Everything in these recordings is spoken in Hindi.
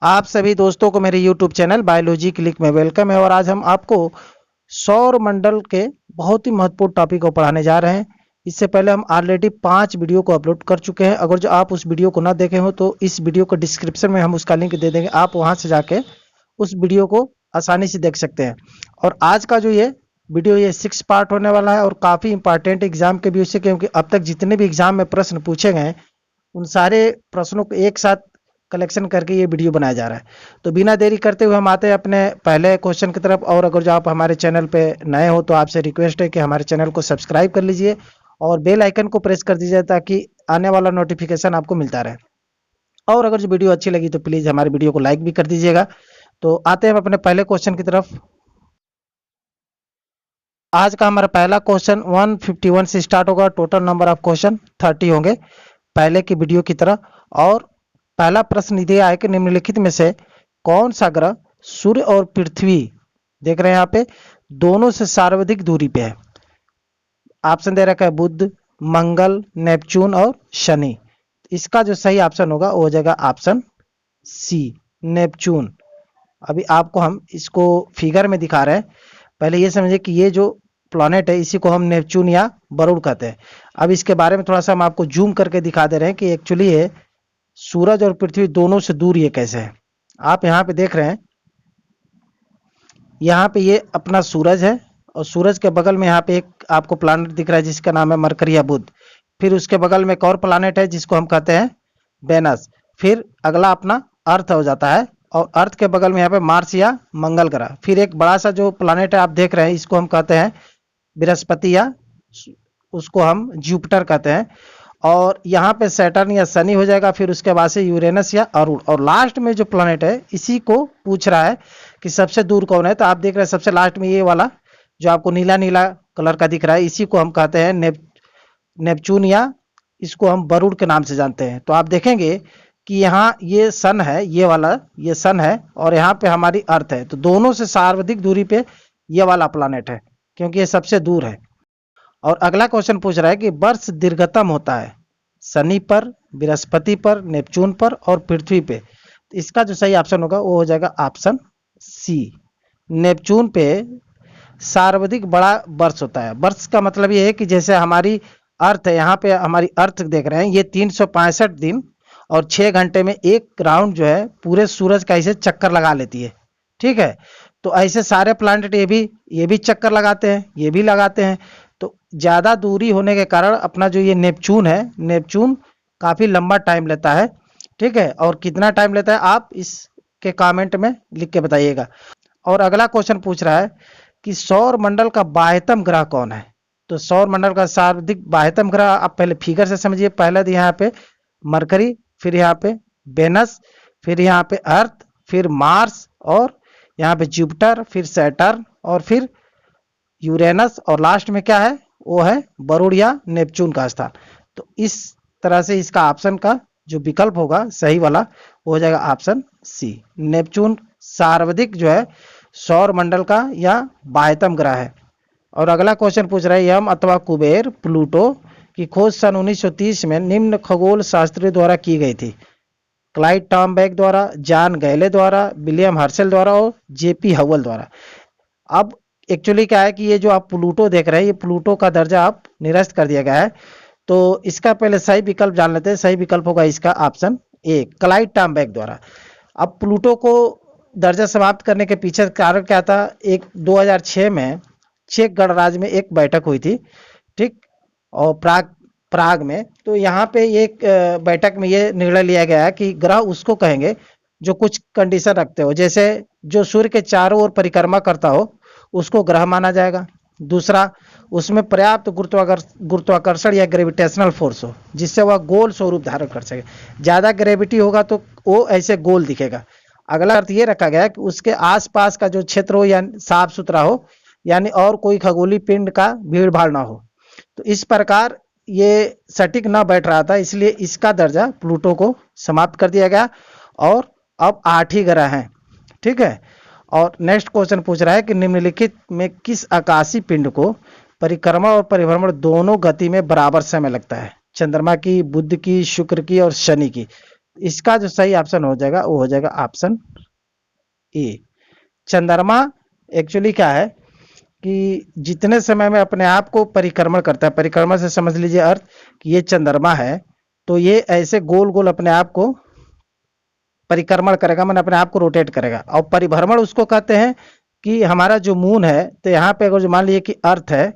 आप सभी दोस्तों को मेरे YouTube चैनल बायोलॉजी क्लिक में वेलकम है। और आज हम आपको सौर मंडल के बहुत ही महत्वपूर्ण टॉपिक को पढ़ाने जा रहे हैं। इससे पहले हम ऑलरेडी 5 वीडियो को अपलोड कर चुके हैं। अगर जो आप उस वीडियो को ना देखे हो तो इस वीडियो को डिस्क्रिप्शन में हम उसका लिंक दे देंगे, आप वहां से जाके उस वीडियो को आसानी से देख सकते हैं। और आज का जो ये वीडियो ये 6 पार्ट होने वाला है और काफ़ी इंपॉर्टेंट एग्जाम के व्यू से, क्योंकि अब तक जितने भी एग्जाम में प्रश्न पूछे गए उन सारे प्रश्नों को एक साथ कलेक्शन करके ये वीडियो बनाया जा रहा है। तो बिना देरी करते हुए हम आते हैं अपने पहले क्वेश्चन की तरफ। और अगर जो आप हमारे चैनल पे नए हो तो आपसे रिक्वेस्ट है कि हमारे चैनल को सब्सक्राइब कर लीजिए और बेल आइकन को प्रेस कर दीजिए ताकि आने वाला नोटिफिकेशन आपको मिलता रहे। और अगर जो वीडियो अच्छी लगी तो प्लीज़ हमारे वीडियो को लाइक भी कर दीजिएगा। तो आते हैं हम अपने पहले क्वेश्चन की तरफ। आज का हमारा पहला क्वेश्चन 151 से स्टार्ट होगा। टोटल नंबर ऑफ क्वेश्चन 30 होंगे पहले की वीडियो की तरह। और पहला प्रश्न दिया है कि निम्नलिखित में से कौन सा ग्रह सूर्य और पृथ्वी, देख रहे हैं यहाँ पे, दोनों से सर्वाधिक दूरी पे है। ऑप्शन दे रखा है बुध, मंगल, नेपच्यून और शनि। इसका जो सही ऑप्शन होगा वो हो जाएगा ऑप्शन सी, नेपच्यून। अभी आपको हम इसको फिगर में दिखा रहे हैं। पहले ये समझिए कि ये जो प्लैनेट है इसी को हम नेपच्यून या वरुण कहते हैं। अब इसके बारे में थोड़ा सा हम आपको जूम करके दिखा दे रहे हैं कि एक्चुअली ये सूरज और पृथ्वी दोनों से दूर ये कैसे है। आप यहाँ पे देख रहे हैं, यहाँ पे ये अपना सूरज है और सूरज के बगल में यहाँ पे एक आपको प्लैनेट दिख रहा है जिसका नाम है मरकरी या बुध। फिर उसके बगल में एक और प्लैनेट है जिसको हम कहते हैं वेनस। फिर अगला अपना अर्थ हो जाता है और अर्थ के बगल में यहाँ पे मार्स या मंगल ग्रह। फिर एक बड़ा सा जो प्लैनेट है आप देख रहे हैं इसको हम कहते हैं बृहस्पति या उसको हम जुपिटर कहते हैं। और यहाँ पे सैटर्न या शनि हो जाएगा। फिर उसके बाद से यूरेनस या अरुण। और लास्ट में जो प्लैनेट है इसी को पूछ रहा है कि सबसे दूर कौन है। तो आप देख रहे हैं सबसे लास्ट में ये वाला जो आपको नीला नीला कलर का दिख रहा है इसी को हम कहते हैं नेपच्यून या इसको हम वरुण के नाम से जानते हैं। तो आप देखेंगे कि यहाँ ये सन है, ये वाला ये सन है और यहाँ पे हमारी अर्थ है। तो दोनों से सर्वाधिक दूरी पे ये वाला प्लैनेट है क्योंकि ये सबसे दूर है। और अगला क्वेश्चन पूछ रहा है कि वर्ष दीर्घतम होता है शनि पर, बृहस्पति पर, नेपच्यून पर और पृथ्वी पे। तो इसका जो सही ऑप्शन होगा वो हो जाएगा ऑप्शन सी, नेपच्यून पे सर्वाधिक बड़ा वर्ष होता है। वर्ष का मतलब ये है कि जैसे हमारी अर्थ है, यहाँ पे हमारी अर्थ देख रहे हैं ये 365 दिन और 6 घंटे में एक राउंड जो है पूरे सूरज का ऐसे चक्कर लगा लेती है। ठीक है, तो ऐसे सारे प्लैनेट ये भी चक्कर लगाते हैं, ये भी लगाते हैं। तो ज़्यादा दूरी होने के कारण अपना जो ये नेपच्यून है, नेपच्यून काफ़ी लंबा टाइम लेता है। ठीक है, और कितना टाइम लेता है आप इसके कमेंट में लिख के बताइएगा। और अगला क्वेश्चन पूछ रहा है कि सौर मंडल का बाह्यतम ग्रह कौन है। तो सौर मंडल का सर्वाधिक बाह्यतम ग्रह आप पहले फिगर से समझिए। पहले यहाँ पे मरकरी, फिर यहाँ पे वेनस, फिर यहाँ पे अर्थ, फिर मार्स और यहाँ पे जुपिटर, फिर सैटर्न और फिर यूरेनस और लास्ट में क्या है वो है वरुण या नेपच्यून का स्थान। तो इस तरह से इसका ऑप्शन का जो विकल्प होगा सही वाला वो हो जाएगा ऑप्शन सी, नेपच्यून सर्वाधिक जो है सौर मंडल का या बाह्यतम ग्रह है। और अगला क्वेश्चन पूछ रहा है यम अथवा कुबेर प्लूटो की खोज सन 1930 में निम्न खगोल शास्त्रियों द्वारा की गई थी। क्लाइड टॉमबैक द्वारा, जॉन गैले द्वारा, विलियम हर्शल द्वारा और जेपी हवल द्वारा। अब एक्चुअली क्या है कि ये जो आप प्लूटो देख रहे हैं ये प्लूटो का दर्जा आप निरस्त कर दिया गया है। तो इसका पहले सही विकल्प जान लेते हैं। सही विकल्प होगा इसका ऑप्शन ए, क्लाइड टॉमबैक द्वारा। अब प्लूटो को दर्जा समाप्त करने के पीछे कारण क्या था, एक 2006 में चेक गणराज्य में एक बैठक हुई थी, ठीक, और प्राग में। तो यहाँ पे एक बैठक में ये निर्णय लिया गया है कि ग्रह उसको कहेंगे जो कुछ कंडीशन रखते हो, जैसे जो सूर्य के चारों ओर परिक्रमा करता हो उसको ग्रह माना जाएगा। दूसरा, उसमें पर्याप्त गुरुत्वाकर्षण या ग्रेविटेशनल फोर्स हो जिससे वह गोल स्वरूप धारण कर सके। ज़्यादा ग्रेविटी होगा तो वो ऐसे गोल दिखेगा। अगला अर्थ ये रखा गया है कि उसके आसपास का जो क्षेत्र हो या साफ सुथरा हो, यानी और कोई खगोलीय पिंड का भीड़ भाड़ ना हो। तो इस प्रकार ये सटीक ना बैठ रहा था, इसलिए इसका दर्जा प्लूटो को समाप्त कर दिया गया और अब 8 ही ग्रह हैं। ठीक है, और नेक्स्ट क्वेश्चन पूछ रहा है कि निम्नलिखित में किस आकाशीय पिंड को परिक्रमा और परिभ्रमण दोनों गति में बराबर समय लगता है। चंद्रमा की, बुध की, शुक्र की और शनि की। इसका जो सही ऑप्शन हो जाएगा वो हो जाएगा ऑप्शन ए। चंद्रमा एक्चुअली क्या है कि जितने समय में अपने आप को परिक्रमण करता है, परिक्रमा से समझ लीजिए अर्थ कि ये चंद्रमा है, तो ये ऐसे गोल गोल अपने आप को परिक्रमण करेगा, मैंने अपने आप को रोटेट करेगा। और परिभ्रमण उसको कहते हैं कि हमारा जो मून है, तो यहाँ पे अगर जो मान लीजिए कि अर्थ है,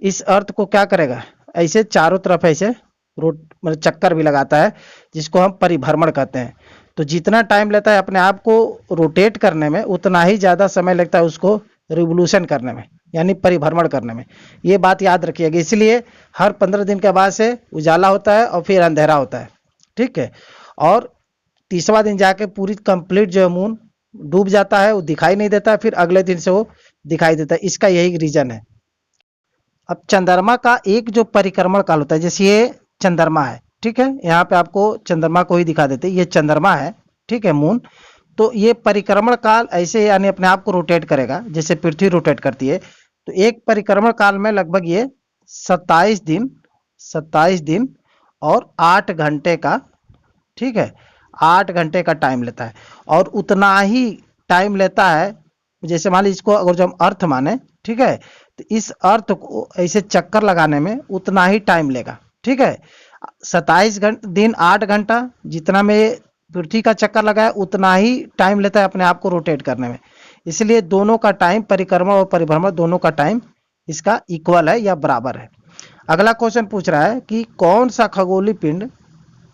इस अर्थ को क्या करेगा, ऐसे चारों तरफ ऐसे रोट मतलब चक्कर भी लगाता है, जिसको हम परिभ्रमण कहते हैं। तो जितना टाइम लेता है अपने आप को रोटेट करने में, उतना ही ज़्यादा समय लगता है उसको रिवोल्यूशन करने में, यानी परिभ्रमण करने में। ये बात याद रखिएगा। इसलिए हर 15 दिन के बाद से उजाला होता है और फिर अंधेरा होता है, ठीक है। और 30वां दिन जाके पूरी कंप्लीट जो है मून डूब जाता है, वो दिखाई नहीं देता है, फिर अगले दिन से वो दिखाई देता है। इसका यही रीजन है। अब चंद्रमा का एक जो परिक्रमण काल होता है, जैसे ये चंद्रमा है, ठीक है, यहाँ पे आपको चंद्रमा को ही दिखा देते हैं, ये चंद्रमा है, ठीक है, मून। तो ये परिक्रमण काल ऐसे यानी अपने आप को रोटेट करेगा जैसे पृथ्वी रोटेट करती है। तो एक परिक्रमण काल में लगभग ये 27 दिन और 8 घंटे का, ठीक है, 8 घंटे का टाइम लेता है। और उतना ही टाइम लेता है, जैसे मान लीजिए इसको अगर जो हम अर्थ माने, ठीक है, तो इस अर्थ को ऐसे चक्कर लगाने में उतना ही टाइम लेगा, ठीक है। 27 दिन 8 घंटा जितना में पृथ्वी का चक्कर लगाया, उतना ही टाइम लेता है अपने आप को रोटेट करने में। इसलिए दोनों का टाइम, परिक्रमण और परिभ्रमण दोनों का टाइम इसका इक्वल है या बराबर है। अगला क्वेश्चन पूछ रहा है कि कौन सा खगोलीय पिंड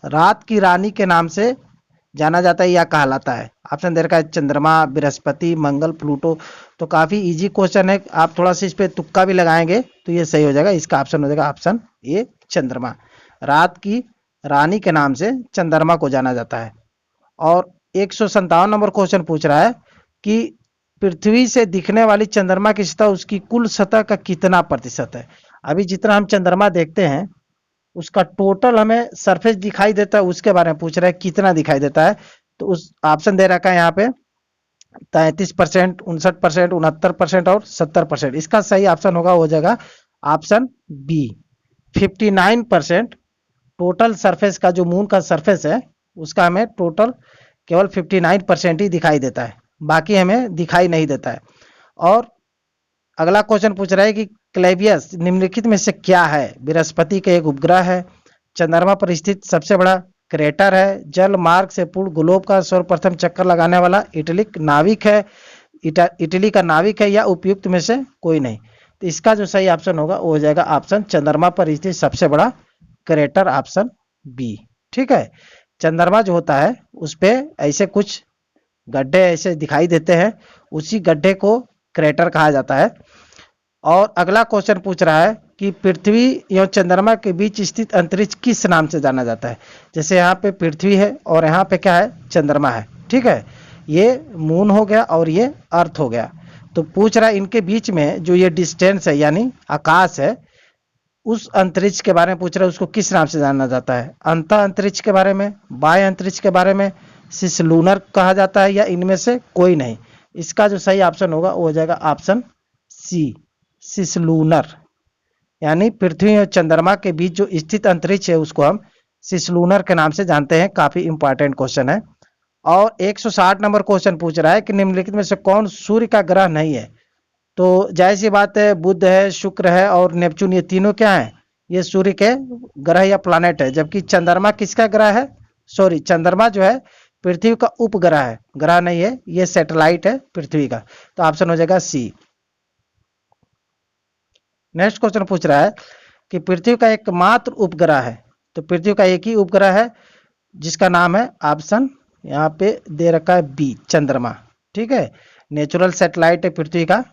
रात की रानी के नाम से जाना जाता है या कहलाता है। ऑप्शन दे रखा है चंद्रमा, बृहस्पति, मंगल, प्लूटो। तो काफी इजी क्वेश्चन है, आप थोड़ा सा इस पे तुक्का भी लगाएंगे तो ये सही हो जाएगा। इसका ऑप्शन हो जाएगा ऑप्शन ए, चंद्रमा। रात की रानी के नाम से चंद्रमा को जाना जाता है। और 157 नंबर क्वेश्चन पूछ रहा है कि पृथ्वी से दिखने वाली चंद्रमा की सतह उसकी कुल सतह का कितना प्रतिशत है। अभी जितना हम चंद्रमा देखते हैं उसका टोटल हमें सरफेस दिखाई देता है, उसके बारे में पूछ रहा है कितना दिखाई देता है। तो उस ऑप्शन दे रखा है यहाँ पे 33%, 59%, 69% और 70%। इसका सही ऑप्शन होगा, हो जाएगा ऑप्शन बी, 59%। टोटल सरफेस का जो मून का सरफेस है उसका हमें टोटल केवल 59% ही दिखाई देता है, बाकी हमें दिखाई नहीं देता है। और अगला क्वेश्चन पूछ रहा है कि क्लेवियस निम्नलिखित में से क्या है। बृहस्पति का एक उपग्रह है, चंद्रमा पर स्थित सबसे बड़ा क्रेटर है, जल मार्ग से पूर्ण ग्लोब का सर्वप्रथम चक्कर लगाने वाला इटली नाविक है, इटली का नाविक है, या उपयुक्त में से कोई नहीं। तो इसका जो सही ऑप्शन होगा वो हो जाएगा ऑप्शन चंद्रमा पर स्थित सबसे बड़ा क्रेटर, ऑप्शन बी, ठीक है। चंद्रमा जो होता है उस पे ऐसे कुछ गड्ढे ऐसे दिखाई देते हैं, उसी गड्ढे को क्रेटर कहा जाता है। और अगला क्वेश्चन पूछ रहा है कि पृथ्वी एवं चंद्रमा के बीच स्थित अंतरिक्ष किस नाम से जाना जाता है। जैसे यहाँ पे पृथ्वी है और यहाँ पे क्या है, चंद्रमा है, ठीक है। ये मून हो गया और ये अर्थ हो गया। तो पूछ रहा है इनके बीच में जो ये डिस्टेंस है यानी आकाश है, उस अंतरिक्ष के बारे में पूछ रहा है, उसको किस नाम से जाना जाता है। अंत अंतरिक्ष के बारे में, बाह्य अंतरिक्ष के बारे में, सिसलूनर कहा जाता है, या इनमें से कोई नहीं। इसका जो सही ऑप्शन होगा वो हो जाएगा ऑप्शन सी, सिसलूनर। यानी पृथ्वी और चंद्रमा के बीच जो स्थित अंतरिक्ष है उसको हम सिसलूनर के नाम से जानते हैं। काफी इंपॉर्टेंट क्वेश्चन है। और 160 नंबर क्वेश्चन पूछ रहा है कि निम्नलिखित में से कौन सूर्य का ग्रह नहीं है। तो जाहिर सी बात है, बुध है, शुक्र है और नेपच्यून, ये तीनों क्या है, ये सूर्य के ग्रह या प्लैनेट है। जबकि चंद्रमा किसका ग्रह है, सॉरी, चंद्रमा जो है पृथ्वी का उपग्रह है, ग्रह नहीं है, ये सैटेलाइट है पृथ्वी का। तो ऑप्शन हो जाएगा सी। नेक्स्ट क्वेश्चन पूछ रहा है कि पृथ्वी का एकमात्र उपग्रह है। तो पृथ्वी का एक ही उपग्रह है जिसका नाम है, ऑप्शन यहाँ पे दे रखा है बी, चंद्रमा, ठीक है। नेचुरल सैटेलाइट है पृथ्वी का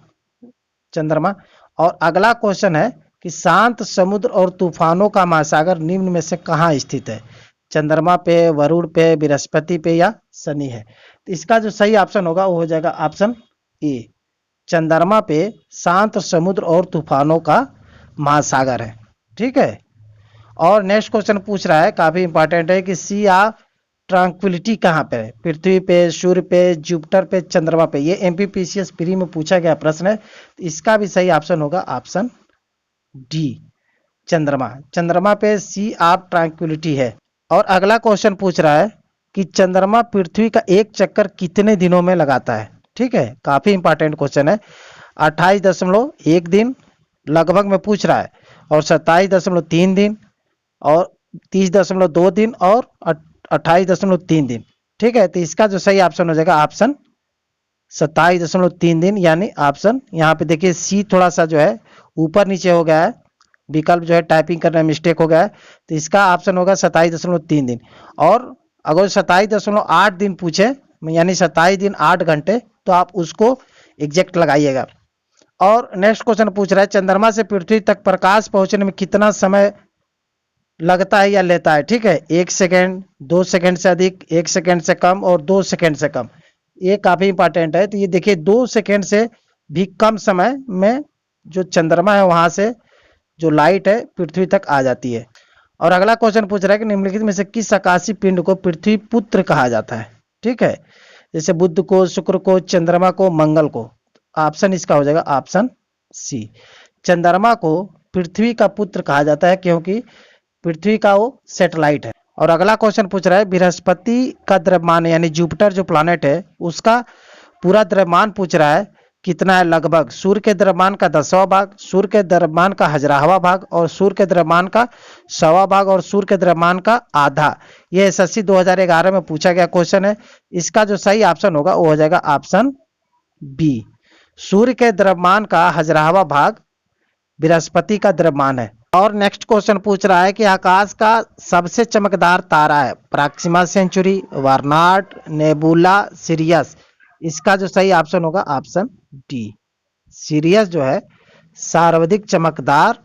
चंद्रमा। और अगला क्वेश्चन है कि शांत समुद्र और तूफानों का महासागर निम्न में से कहाँ स्थित है। चंद्रमा पे, वरुण पे, बृहस्पति पे या शनि है। तो इसका जो सही ऑप्शन होगा वो हो जाएगा ऑप्शन ए, चंद्रमा पे शांत समुद्र और तूफानों का महासागर है, ठीक है। और नेक्स्ट क्वेश्चन पूछ रहा है, काफी इंपॉर्टेंट है, कि सी ऑफ ट्रांक्विलिटी कहाँ पे है। पृथ्वी पे, सूर्य पे, जुपिटर पे, चंद्रमा पे। ये एमपीपीसीएस प्री में पूछा गया प्रश्न है। तो इसका भी सही ऑप्शन होगा ऑप्शन डी, चंद्रमा। चंद्रमा पे सी ऑफ ट्रांक्विलिटी है। और अगला क्वेश्चन पूछ रहा है कि चंद्रमा पृथ्वी का एक चक्कर कितने दिनों में लगाता है। ठीक है, काफी इंपॉर्टेंट क्वेश्चन है। 28.1 दिन लगभग में पूछ रहा है, और 27.3 दिन, और 30.2 दिन, और 28.3 दिन। ठीक है, तो इसका जो सही ऑप्शन हो जाएगा ऑप्शन 27.3 दिन, यानी ऑप्शन यहाँ पे देखिए सी थोड़ा सा जो है ऊपर नीचे हो गया है, विकल्प जो है टाइपिंग करने में मिस्टेक हो गया है, तो इसका ऑप्शन होगा 27.3 दिन। और अगर 27.8 दिन पूछे, यानी 27 दिन 8 घंटे, तो आप उसको एग्जैक्ट लगाइएगा। और नेक्स्ट क्वेश्चन पूछ रहा है चंद्रमा से पृथ्वी तक प्रकाश पहुंचने में कितना समय लगता है या लेता है। ठीक है, 1 सेकेंड, 2 सेकेंड से अधिक, 1 सेकेंड से कम, और 2 सेकेंड से कम। ये काफी इंपॉर्टेंट है। तो ये देखिए 2 सेकेंड से भी कम समय में जो चंद्रमा है वहां से जो लाइट है पृथ्वी तक आ जाती है। और अगला क्वेश्चन पूछ रहा है कि निम्नलिखित में से किस आकाशीय पिंड को पृथ्वी पुत्र कहा जाता है। ठीक है, जैसे बुध को, शुक्र को, चंद्रमा को, मंगल को। ऑप्शन इसका हो जाएगा ऑप्शन सी। चंद्रमा को पृथ्वी का पुत्र कहा जाता है क्योंकि पृथ्वी का वो सैटेलाइट है। और अगला क्वेश्चन पूछ रहा है बृहस्पति का द्रव्यमान, यानी जुपिटर जो प्लैनेट है उसका पूरा द्रव्यमान पूछ रहा है कितना है लगभग। सूर्य के द्रव्यमान का 10वां भाग, सूर्य के द्रव्यमान का 1000वां भाग, और सूर्य के द्रव्यमान का 100वां भाग, और सूर्य के द्रव्यमान का आधा। यह एसएससी 2011 में पूछा गया क्वेश्चन है। इसका जो सही ऑप्शन होगा वो हो जाएगा ऑप्शन बी। सूर्य के द्रव्यमान का 1000वां भाग बृहस्पति का द्रव्यमान है। और नेक्स्ट क्वेश्चन पूछ रहा है कि आकाश का सबसे चमकदार तारा है प्रॉक्सिमा सेंचुरी, वार्नाड, नेबुला, सिरियस। इसका जो सही ऑप्शन होगा ऑप्शन डी। सिरियस जो है सर्वाधिक चमकदार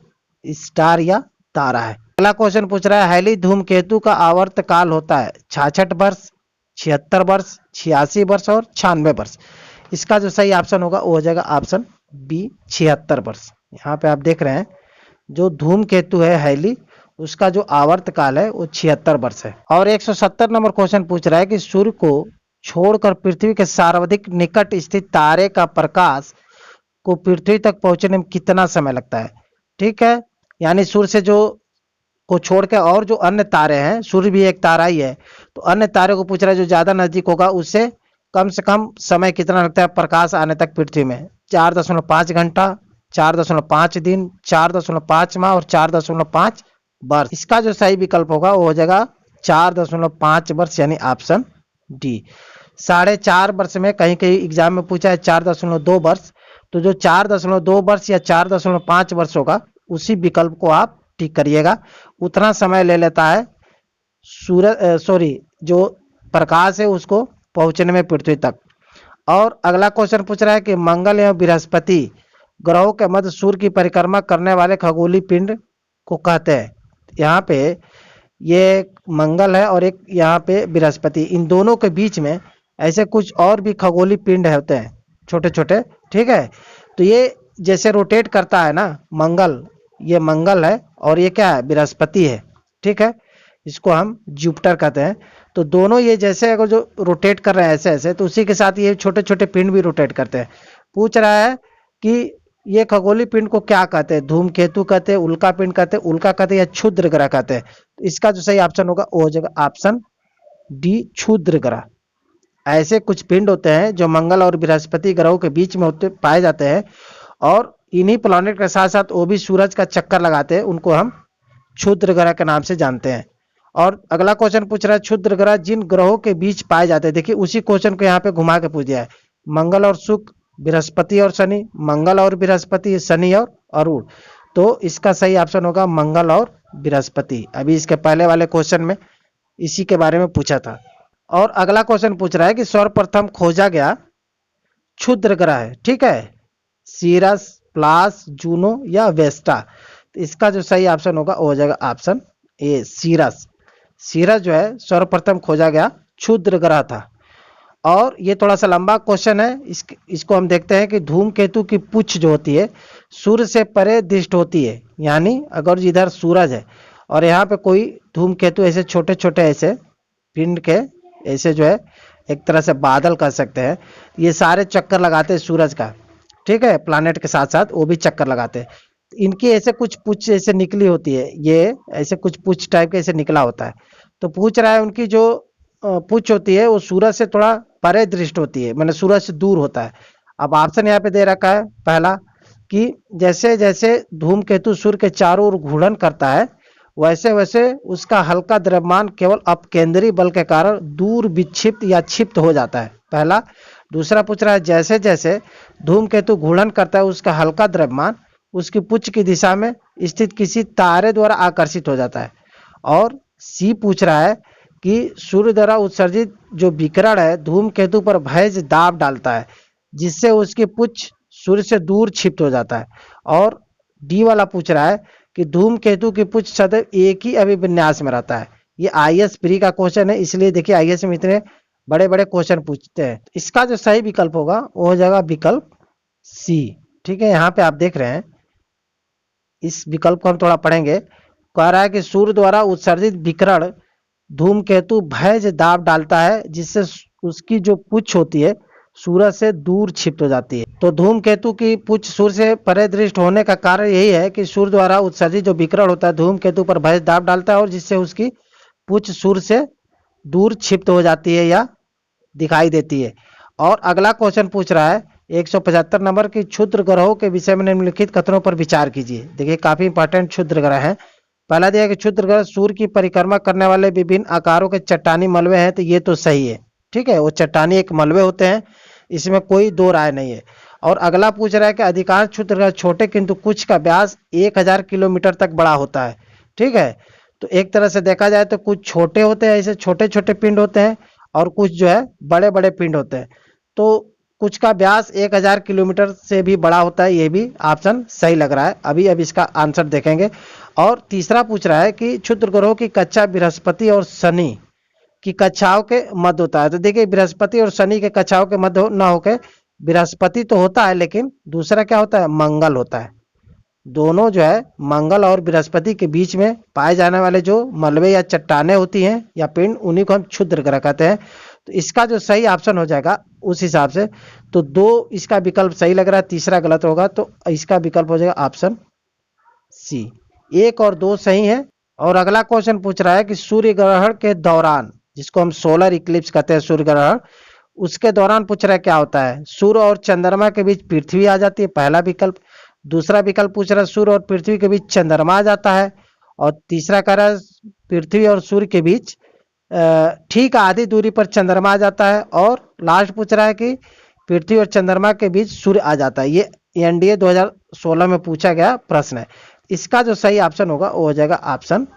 स्टार या तारा है। अगला क्वेश्चन पूछ रहा है हैली धूमकेतु का आवर्त काल होता है 66 वर्ष, 76 वर्ष, 86 वर्ष, और 96 वर्ष। इसका जो सही ऑप्शन होगा वो हो जाएगा ऑप्शन बी 76 वर्ष। यहाँ पे आप देख रहे हैं जो धूमकेतु है हैली, उसका जो आवर्त काल है वो 76 वर्ष है। और 170 नंबर क्वेश्चन पूछ रहा है कि सूर्य को छोड़कर पृथ्वी के सर्वाधिक निकट स्थित तारे का प्रकाश को पृथ्वी तक पहुंचने में कितना समय लगता है। ठीक है, यानी सूर्य से जो को छोड़ के और जो अन्य तारे हैं, सूर्य भी एक तारा ही है, तो अन्य तारे को पूछ रहा है जो ज्यादा नजदीक होगा उससे कम से कम समय कितना लगता है प्रकाश आने तक पृथ्वी में। 4.5 घंटा, 4.5 दिन, 4.5 माह, और 4.5 वर्ष। इसका जो सही विकल्प होगा वो हो जाएगा 4.5 वर्ष, यानी ऑप्शन डी। 4.5 वर्ष में कहीं कहीं एग्जाम में पूछा है 4.2 वर्ष, तो जो 4.2 वर्ष या 4.5 वर्ष होगा उसी विकल्प को आप टिक करिएगा। उतना समय ले लेता है सूर्य जो प्रकाश है उसको पहुंचने में पृथ्वी तक। और अगला क्वेश्चन पूछ रहा है कि मंगल एवं बृहस्पति ग्रहों के मध्य सूर्य की परिक्रमा करने वाले खगोलीय पिंड को कहते हैं। यहाँ पे ये मंगल है और एक यहाँ पे बृहस्पति, इन दोनों के बीच में ऐसे कुछ और भी खगोलीय पिंड होते हैं छोटे छोटे। ठीक है, तो ये जैसे रोटेट करता है ना मंगल, ये मंगल है और ये क्या है बृहस्पति है। ठीक है, इसको हम जुपिटर कहते हैं। तो दोनों ये जैसे अगर जो रोटेट कर रहे हैं ऐसे ऐसे, तो उसी के साथ ये छोटे छोटे पिंड भी रोटेट करते हैं। पूछ रहा है कि ये खगोलीय पिंड को क्या कहते हैं, धूमकेतु कहते हैं, उल्का पिंड कहते हैं, उल्का कहते हैं, या क्षुद्र ग्रह कहते हैं। तो इसका जो सही ऑप्शन होगा वो हो जाएगा ऑप्शन डी, क्षुद्र ग्रह। ऐसे कुछ पिंड होते हैं जो मंगल और बृहस्पति ग्रहों के बीच में होते पाए जाते हैं, और इन्हीं प्लैनेट के साथ साथ वो भी सूरज का चक्कर लगाते हैं, उनको हम क्षुद्र ग्रह के नाम से जानते हैं। और अगला क्वेश्चन पूछ रहा है क्षुद्र ग्रह जिन ग्रहों के बीच पाए जाते हैं। देखिए उसी क्वेश्चन को यहाँ पे घुमा के पूछ दिया है, मंगल और शुक्र, बृहस्पति और शनि, मंगल और बृहस्पति, शनि और अरुण। तो इसका सही ऑप्शन होगा मंगल और बृहस्पति। अभी इसके पहले वाले क्वेश्चन में इसी के बारे में पूछा था। और अगला क्वेश्चन पूछ रहा है कि सर्वप्रथम खोजा गया क्षुद्र ग्रह है, ठीक है, सीरस, प्लास, जूनो या वेस्टा। तो इसका जो सही ऑप्शन होगा वो हो जाएगा ऑप्शन ए, सीरस। सीरस जो है सर्वप्रथम खोजा गया क्षुद्र ग्रह था। और ये थोड़ा सा लंबा क्वेश्चन है, इसको हम देखते हैं कि धूमकेतु की पूंछ जो होती है सूर्य से परे दृष्ट होती है, यानी अगर इधर सूरज है और यहाँ पे कोई धूमकेतु ऐसे छोटे छोटे ऐसे पिंड के ऐसे जो है एक तरह से बादल कह सकते हैं, ये सारे चक्कर लगाते हैं सूरज का। ठीक है, प्लैनेट के साथ साथ वो भी चक्कर लगाते हैं। इनकी ऐसे कुछ पूंछ ऐसे निकली होती है, ये ऐसे कुछ पूंछ टाइप के ऐसे निकला होता है। तो पूछ रहा है उनकी जो पुच्छ होती है वो सूरज से थोड़ा परे दृष्ट होती है, मैंने सूरज से दूर होता है। अब ऑप्शन यहाँ पे दे रखा है पहला कि जैसे जैसे धूमकेतु सूर्य के चारों ओर घूर्णन करता है वैसे वैसे उसका हल्का द्रव्यमान केवल अपकेंद्री बल के कारण दूर विक्षिप्त या क्षिप्त हो जाता है, पहला। दूसरा पूछ रहा है जैसे जैसे धूमकेतु घूर्णन करता है उसका हल्का द्रव्यमान उसकी पुच्छ की दिशा में स्थित किसी तारे द्वारा आकर्षित हो जाता है। और सी पूछ रहा है कि सूर्य द्वारा उत्सर्जित जो विकिरण है धूमकेतु पर भैज दाब डालता है जिससे उसकी पुच्छ सूर्य से दूर क्षिप्त हो जाता है। और डी वाला पूछ रहा है कि धूमकेतु की पुच्छ सदैव एक ही अभिविन्यास में रहता है। ये आईएएस प्री का क्वेश्चन है, इसलिए देखिए आईएएस में इतने बड़े बड़े क्वेश्चन पूछते हैं। इसका जो सही विकल्प होगा वो हो जाएगा विकल्प सी। ठीक है, यहाँ पे आप देख रहे हैं, इस विकल्प को हम थोड़ा पढ़ेंगे। कह रहा है कि सूर्य द्वारा उत्सर्जित विकिरण धूमकेतु भैज दाब डालता है जिससे उसकी जो पुच्छ होती है सूरज से दूर क्षिप्त हो जाती है। तो धूमकेतु की पुच्छ सूर्य से परे दृष्ट होने का कारण यही है कि सूर्य द्वारा उत्सर्जित जो विकिरण होता है धूमकेतु पर भैज दाब डालता है और जिससे उसकी पुच्छ सूर्य से दूर क्षिप्त हो जाती है या दिखाई देती है। और अगला क्वेश्चन पूछ रहा है 175 नंबर की क्षुद्र ग्रहों के विषय में निम्नलिखित कथनों पर विचार कीजिए। देखिए काफी इंपॉर्टेंट क्षुद्र ग्रह है। पहला दिया कि क्षुद्र ग्रह सूर्य की परिक्रमा करने वाले विभिन्न आकारों के चट्टानी मलबे हैं, तो ये तो सही है। ठीक है, वो चट्टानी एक मलबे होते हैं, इसमें कोई दो राय नहीं है। और अगला पूछ रहा है कि अधिकांश क्षुद्र ग्रह छोटे किंतु कुछ का व्यास 1000 किलोमीटर तक बड़ा होता है। ठीक है, तो एक तरह से देखा जाए तो कुछ छोटे होते हैं, ऐसे छोटे छोटे पिंड होते हैं, और कुछ जो है बड़े बड़े पिंड होते हैं। तो कुछ का व्यास 1000 किलोमीटर से भी बड़ा होता है, ये भी ऑप्शन सही लग रहा है। अभी इसका आंसर देखेंगे। और तीसरा पूछ रहा है कि क्षुद्र ग्रहों की कक्षा बृहस्पति और शनि की कक्षाओं के मध्य होता है। तो देखिए बृहस्पति और शनि के कक्षाओं के मध्य ना होकर बृहस्पति तो होता है, लेकिन दूसरा क्या होता है, मंगल होता है। दोनों जो है मंगल और बृहस्पति के बीच में पाए जाने वाले जो मलबे या चट्टाने होती हैं या पिंड, उन्हीं को हम क्षुद्र ग्रह कहते हैं। तो इसका जो सही ऑप्शन हो जाएगा उस हिसाब से, तो दो इसका विकल्प सही लग रहा है, तीसरा गलत होगा, तो इसका विकल्प हो जाएगा ऑप्शन सी। एक और दो सही है। और अगला क्वेश्चन पूछ रहा है कि सूर्य ग्रहण के दौरान, जिसको हम सोलर इक्लिप्स कहते हैं सूर्य ग्रहण, उसके दौरान पूछ रहा है क्या होता है। सूर्य और चंद्रमा के बीच पृथ्वी आ जाती है, पहला विकल्प। दूसरा विकल्प पूछ रहा है सूर्य और पृथ्वी के बीच चंद्रमा आ जाता है। और तीसरा कह रहा है पृथ्वी और सूर्य के बीच ठीक आधी दूरी पर चंद्रमा आ जाता है। और लास्ट पूछ रहा है कि पृथ्वी और चंद्रमा के बीच सूर्य आ जाता है। ये एनडीए 2016 में पूछा गया प्रश्न है। इसका जो सही ऑप्शन होगा वो हो जाएगा ऑप्शन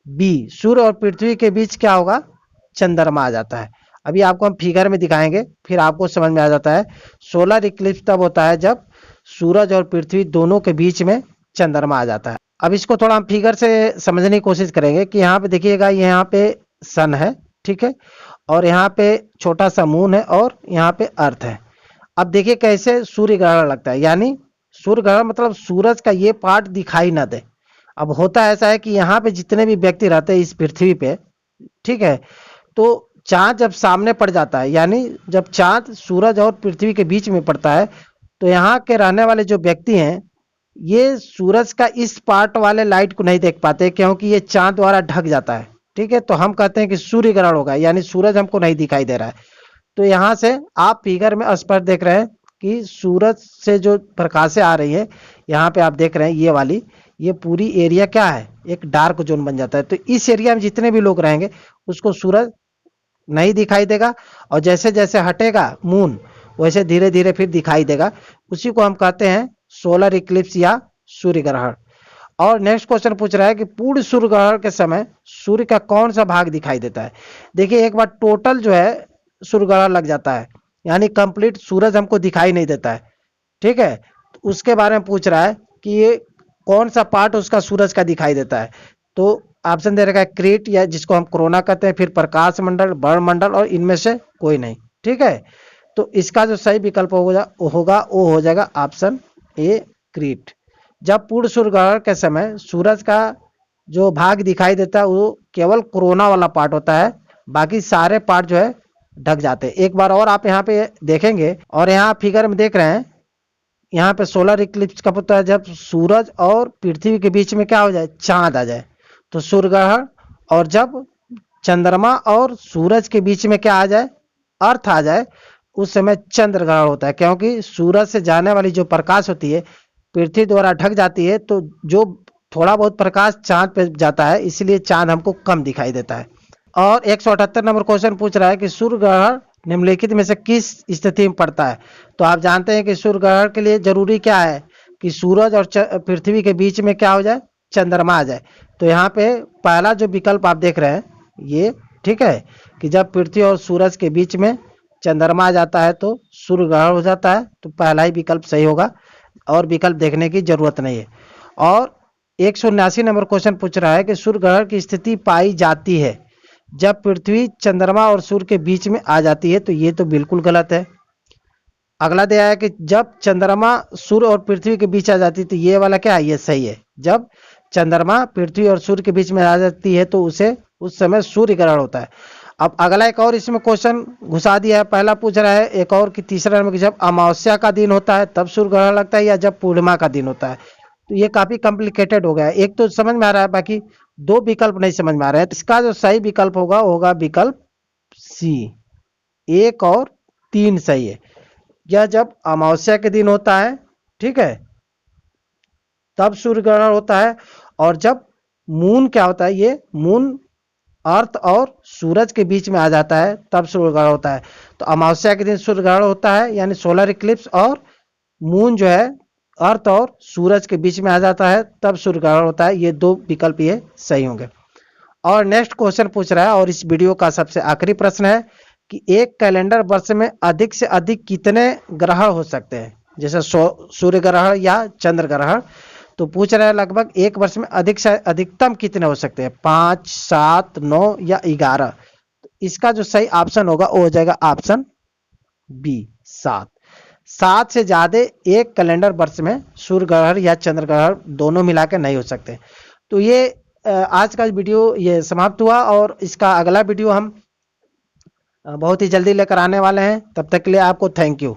बी। सूर्य और पृथ्वी के बीच क्या होगा, चंद्रमा आ जाता है। अभी आपको हम फिगर में दिखाएंगे, फिर आपको समझ में आ जाता है। सोलर इक्लिप्स तब होता है जब सूरज और पृथ्वी दोनों के बीच में चंद्रमा आ जाता है। अब इसको थोड़ा हम फिगर से समझने की कोशिश करेंगे कि यहाँ पे देखिएगा, यहाँ पे सन है, ठीक है, और यहाँ पे छोटा सा मून है, और यहाँ पे अर्थ है। अब देखिए कैसे सूर्य ग्रहण लगता है, यानी सूर्य ग्रहण मतलब सूरज का ये पार्ट दिखाई ना दे। अब होता ऐसा है कि यहाँ पे जितने भी व्यक्ति रहते हैं इस पृथ्वी पे, ठीक है, तो चांद जब सामने पड़ जाता है, यानी जब चांद सूरज और पृथ्वी के बीच में पड़ता है, तो यहाँ के रहने वाले जो व्यक्ति हैं ये सूरज का इस पार्ट वाले लाइट को नहीं देख पाते, क्योंकि ये चांद द्वारा ढक जाता है। ठीक है, तो हम कहते हैं कि सूर्य ग्रहण होगा, यानी सूरज हमको नहीं दिखाई दे रहा है। तो यहाँ से आप फिगर में स्पष्ट देख रहे हैं कि सूरज से जो प्रकाशें आ रही है, यहाँ पे आप देख रहे हैं ये वाली, ये पूरी एरिया क्या है, एक डार्क जोन बन जाता है। तो इस एरिया में जितने भी लोग रहेंगे उसको सूरज नहीं दिखाई देगा, और जैसे जैसे हटेगा मून वैसे धीरे धीरे फिर दिखाई देगा। उसी को हम कहते हैं सोलर इक्लिप्स या सूर्य ग्रहण। और नेक्स्ट क्वेश्चन पूछ रहा है कि पूर्ण सूर्य ग्रहण के समय सूर्य का कौन सा भाग दिखाई देता है। देखिए एक बार टोटल जो है सूर्य ग्रहण लग जाता है, यानी कंप्लीट सूरज हमको दिखाई नहीं देता है। ठीक है, तो उसके बारे में पूछ रहा है कि ये कौन सा पार्ट उसका सूरज का दिखाई देता है। तो ऑप्शन दे रखा है क्रीट, या जिसको हम कोरोना कहते हैं, फिर प्रकाश मंडल, वर्ण मंडल, और इनमें से कोई नहीं। ठीक है, तो इसका जो सही विकल्प होगा वो हो जाएगा ऑप्शन ए क्रीट। जब पूर्ण सूर्य ग्रहण के समय सूरज का जो भाग दिखाई देता है वो केवल कोरोना वाला पार्ट होता है, बाकी सारे पार्ट जो है ढक जाते हैं। एक बार और आप यहाँ पे देखेंगे, और यहाँ फिगर में देख रहे हैं, यहाँ पे सोलर इक्लिप्स कब होता है, जब सूरज और पृथ्वी के बीच में क्या हो जाए, चांद आ जाए, तो सूर्य ग्रहण। और जब चंद्रमा और सूरज के बीच में क्या आ जाए, अर्थ आ जाए, उस समय चंद्र ग्रहण होता है। क्योंकि सूरज से जाने वाली जो प्रकाश होती है पृथ्वी द्वारा ढक जाती है, तो जो थोड़ा बहुत प्रकाश चांद पे जाता है, इसलिए चांद हमको कम दिखाई देता है। और 178 नंबर क्वेश्चन पूछ रहा है कि सूर्य ग्रहण निम्नलिखित में से किस स्थिति में पड़ता है। तो आप जानते हैं कि सूर्य ग्रहण के लिए जरूरी क्या है कि सूरज और पृथ्वी के बीच में क्या हो जाए, चंद्रमा आ जाए। तो यहाँ पे पहला जो विकल्प आप देख रहे हैं ये ठीक है कि जब पृथ्वी और सूरज के बीच में चंद्रमा आ जाता है तो सूर्य ग्रहण हो जाता है। तो पहला ही विकल्प सही होगा और विकल्प देखने की जरूरत नहीं है। और 179 नंबर क्वेश्चन पूछ रहा है कि सूर्य ग्रहण की स्थिति पाई जाती है जब पृथ्वी चंद्रमा और सूर्य के बीच में आ जाती है। तो ये तो बिल्कुल गलत है। अगला दिया है कि जब चंद्रमा सूर्य और पृथ्वी के बीच आ जाती है, तो ये वाला क्या है, ये सही है। जब चंद्रमा पृथ्वी और सूर्य के बीच में आ जाती है तो उसे उस समय सूर्य ग्रहण होता है। अब अगला एक और इसमें क्वेश्चन घुसा दिया है। पहला पूछ रहा है एक और कि तीसरा नंबर, जब अमावस्या का दिन होता है तब सूर्य ग्रहण लगता है या जब पूर्णिमा का दिन होता है। तो ये काफी कॉम्प्लिकेटेड हो गया है। एक तो समझ में आ रहा है, बाकी दो विकल्प नहीं समझ में आ रहे हैं। इसका जो सही विकल्प होगा होगा विकल्प सी, 1 और 3 सही है। यह जब अमावस्या के दिन होता है, ठीक है, तब सूर्य ग्रहण होता है। और जब मून क्या होता है, ये मून अर्थ और सूरज के बीच में आ जाता है तब सूर्य ग्रहण होता है। तो अमावस्या के दिन सूर्य ग्रहण होता है यानी सोलर इक्लिप्स, और मून जो है अर्थ और सूरज के बीच में आ जाता है तब सूर्य ग्रहण होता है। ये दो विकल्प ये सही होंगे। और नेक्स्ट क्वेश्चन पूछ रहा है और इस वीडियो का सबसे आखिरी प्रश्न है कि एक कैलेंडर वर्ष में अधिक से अधिक कितने ग्रहण हो सकते हैं, जैसे सूर्य ग्रहण या चंद्र ग्रहण। तो पूछ रहा है लगभग एक वर्ष में अधिक से अधिकतम कितने हो सकते हैं, 5, 7, 9 या 11। तो इसका जो सही ऑप्शन होगा वो हो जाएगा ऑप्शन बी, 7। 7 से ज्यादा एक कैलेंडर वर्ष में सूर्य ग्रहण या चंद्र ग्रहण दोनों मिला के नहीं हो सकते। तो ये आज का वीडियो ये समाप्त हुआ और इसका अगला वीडियो हम बहुत ही जल्दी लेकर आने वाले हैं। तब तक के लिए आपको थैंक यू।